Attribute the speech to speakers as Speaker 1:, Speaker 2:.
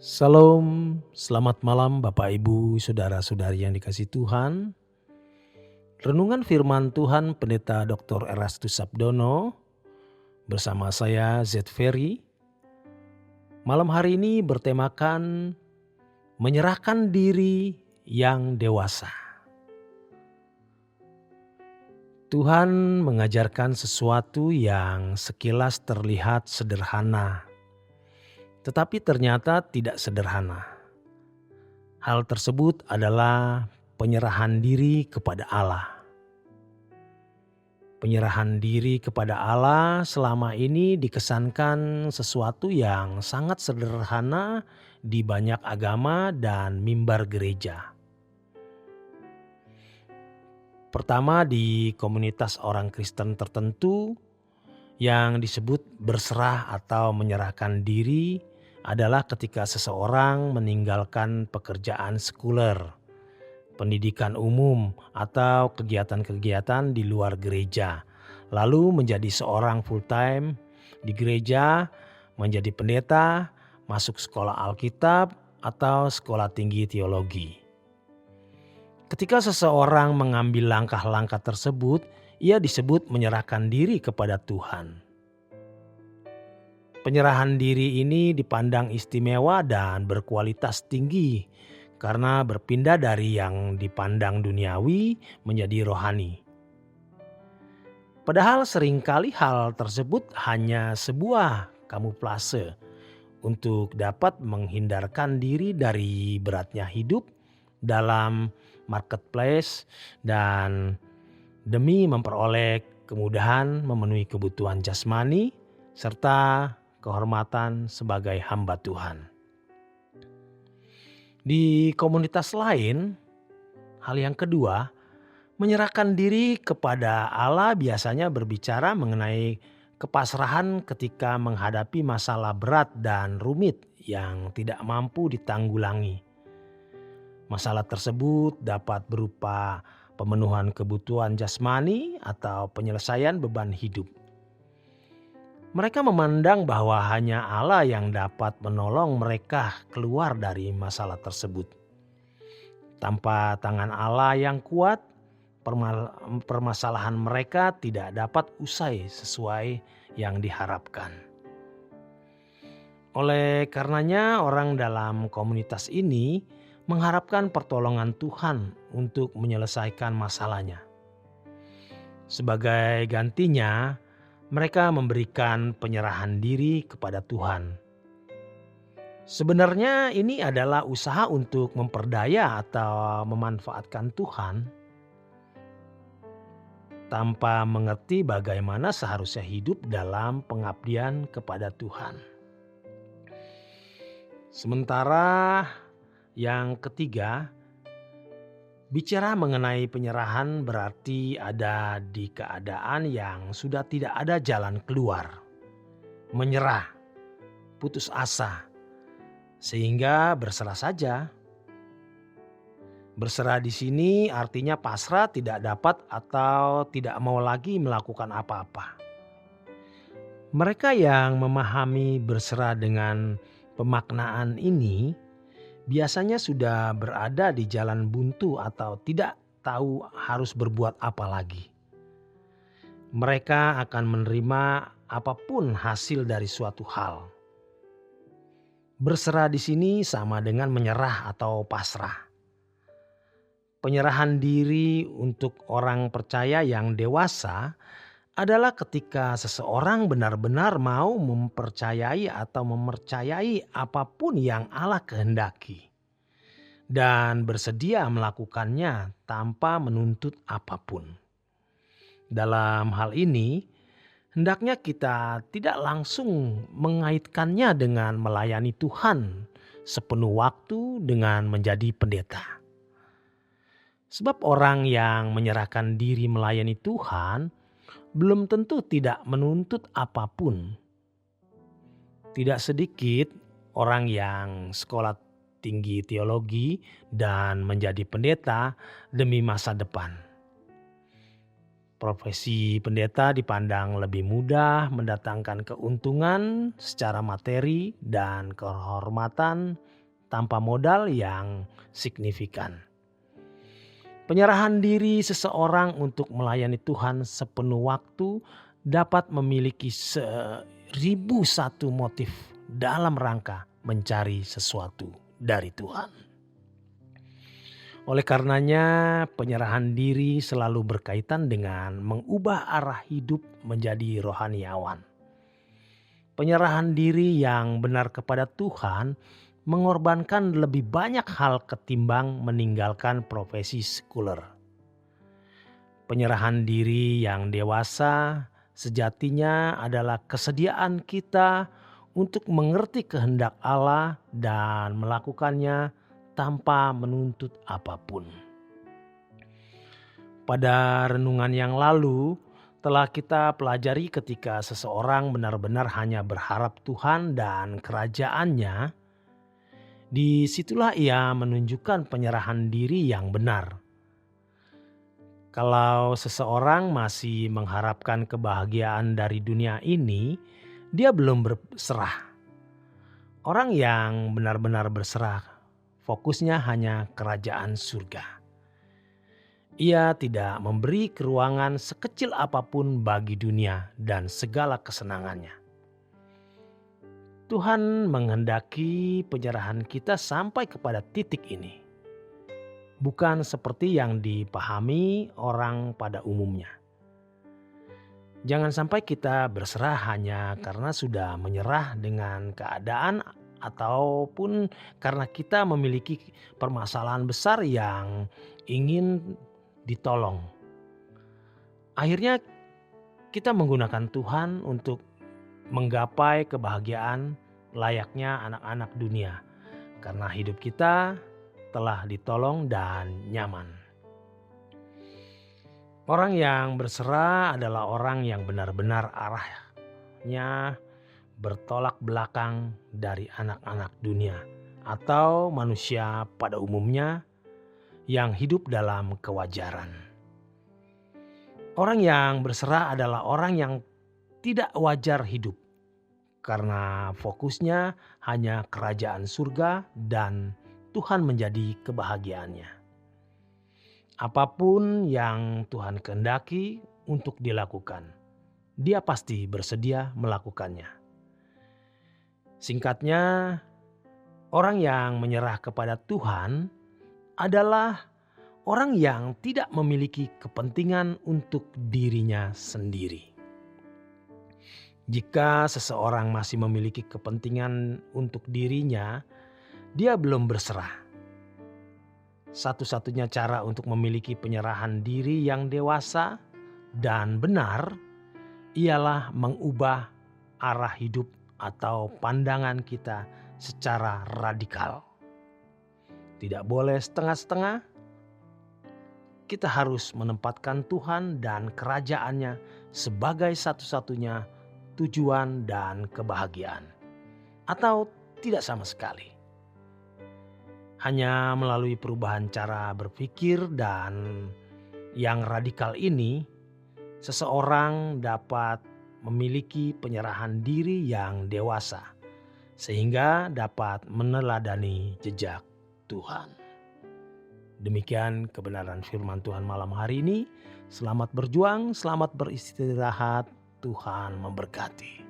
Speaker 1: Salam, selamat malam Bapak Ibu, saudara-saudari yang dikasihi Tuhan. Renungan firman Tuhan Pendeta Dr. Erastus Sabdono bersama saya Z Ferry. Malam hari ini bertemakan menyerahkan diri yang dewasa. Tuhan mengajarkan sesuatu yang sekilas terlihat sederhana, tetapi ternyata tidak sederhana. Hal tersebut adalah penyerahan diri kepada Allah. Penyerahan diri kepada Allah selama ini dikesankan sesuatu yang sangat sederhana di banyak agama dan mimbar gereja. Pertama, di komunitas orang Kristen tertentu yang disebut berserah atau menyerahkan diri adalah ketika seseorang meninggalkan pekerjaan sekuler, pendidikan umum, atau kegiatan-kegiatan di luar gereja, lalu menjadi seorang full-time di gereja, menjadi pendeta, masuk sekolah Alkitab, atau sekolah tinggi teologi. Ketika seseorang mengambil langkah-langkah tersebut, ia disebut menyerahkan diri kepada Tuhan. Penyerahan diri ini dipandang istimewa dan berkualitas tinggi karena berpindah dari yang dipandang duniawi menjadi rohani. Padahal seringkali hal tersebut hanya sebuah kamuflase untuk dapat menghindarkan diri dari beratnya hidup dalam marketplace dan demi memperoleh kemudahan memenuhi kebutuhan jasmani serta kehormatan sebagai hamba Tuhan. Di komunitas lain, hal yang kedua, menyerahkan diri kepada Allah biasanya berbicara mengenai kepasrahan ketika menghadapi masalah berat dan rumit yang tidak mampu ditanggulangi. Masalah tersebut dapat berupa pemenuhan kebutuhan jasmani atau penyelesaian beban hidup. Mereka memandang bahwa hanya Allah yang dapat menolong mereka keluar dari masalah tersebut. Tanpa tangan Allah yang kuat, permasalahan mereka tidak dapat usai sesuai yang diharapkan. Oleh karenanya, orang dalam komunitas ini mengharapkan pertolongan Tuhan untuk menyelesaikan masalahnya. Sebagai gantinya, mereka memberikan penyerahan diri kepada Tuhan. Sebenarnya ini adalah usaha untuk memperdaya atau memanfaatkan Tuhan tanpa mengerti bagaimana seharusnya hidup dalam pengabdian kepada Tuhan. Sementara yang ketiga, bicara mengenai penyerahan berarti ada di keadaan yang sudah tidak ada jalan keluar, menyerah, putus asa, sehingga berserah saja. Berserah di sini artinya pasrah, tidak dapat atau tidak mau lagi melakukan apa-apa. Mereka yang memahami berserah dengan pemaknaan ini biasanya sudah berada di jalan buntu atau tidak tahu harus berbuat apa lagi. Mereka akan menerima apapun hasil dari suatu hal. Berserah di sini sama dengan menyerah atau pasrah. Penyerahan diri untuk orang percaya yang dewasa adalah ketika seseorang benar-benar mau mempercayai atau mempercayai apapun yang Allah kehendaki dan bersedia melakukannya tanpa menuntut apapun. Dalam hal ini, hendaknya kita tidak langsung mengaitkannya dengan melayani Tuhan sepenuh waktu dengan menjadi pendeta. Sebab orang yang menyerahkan diri melayani Tuhan belum tentu tidak menuntut apapun. Tidak sedikit orang yang sekolah tinggi teologi dan menjadi pendeta demi masa depan. Profesi pendeta dipandang lebih mudah mendatangkan keuntungan secara materi dan kehormatan tanpa modal yang signifikan. Penyerahan diri seseorang untuk melayani Tuhan sepenuh waktu dapat memiliki 1001 motif dalam rangka mencari sesuatu dari Tuhan. Oleh karenanya, penyerahan diri selalu berkaitan dengan mengubah arah hidup menjadi rohaniawan. Penyerahan diri yang benar kepada Tuhan mengorbankan lebih banyak hal ketimbang meninggalkan profesi sekuler. Penyerahan diri yang dewasa sejatinya adalah kesediaan kita untuk mengerti kehendak Allah dan melakukannya tanpa menuntut apapun. Pada renungan yang lalu telah kita pelajari ketika seseorang benar-benar hanya berharap Tuhan dan kerajaannya, disitulah ia menunjukkan penyerahan diri yang benar. Kalau seseorang masih mengharapkan kebahagiaan dari dunia ini, dia belum berserah. Orang yang benar-benar berserah, fokusnya hanya kerajaan surga. Ia tidak memberi keruangan sekecil apapun bagi dunia dan segala kesenangannya. Tuhan menghendaki penyerahan kita sampai kepada titik ini. Bukan seperti yang dipahami orang pada umumnya. Jangan sampai kita berserah hanya karena sudah menyerah dengan keadaan ataupun karena kita memiliki permasalahan besar yang ingin ditolong. Akhirnya kita menggunakan Tuhan untuk menggapai kebahagiaan layaknya anak-anak dunia karena hidup kita telah ditolong dan nyaman. Orang yang berserah adalah orang yang benar-benar arahnya bertolak belakang dari anak-anak dunia atau manusia pada umumnya yang hidup dalam kewajaran. Orang yang berserah adalah orang yang tidak wajar hidup karena fokusnya hanya kerajaan surga dan Tuhan menjadi kebahagiaannya. Apapun yang Tuhan kehendaki untuk dilakukan, dia pasti bersedia melakukannya. Singkatnya, orang yang menyerah kepada Tuhan adalah orang yang tidak memiliki kepentingan untuk dirinya sendiri. Jika seseorang masih memiliki kepentingan untuk dirinya, dia belum berserah. Satu-satunya cara untuk memiliki penyerahan diri yang dewasa dan benar ialah mengubah arah hidup atau pandangan kita secara radikal. Tidak boleh setengah-setengah. Kita harus menempatkan Tuhan dan kerajaannya sebagai satu-satunya tujuan dan kebahagiaan. Atau tidak sama sekali. Hanya melalui perubahan cara berpikir dan yang radikal ini, seseorang dapat memiliki penyerahan diri yang dewasa sehingga dapat meneladani jejak Tuhan. Demikian kebenaran firman Tuhan malam hari ini. Selamat berjuang, selamat beristirahat. Tuhan memberkati.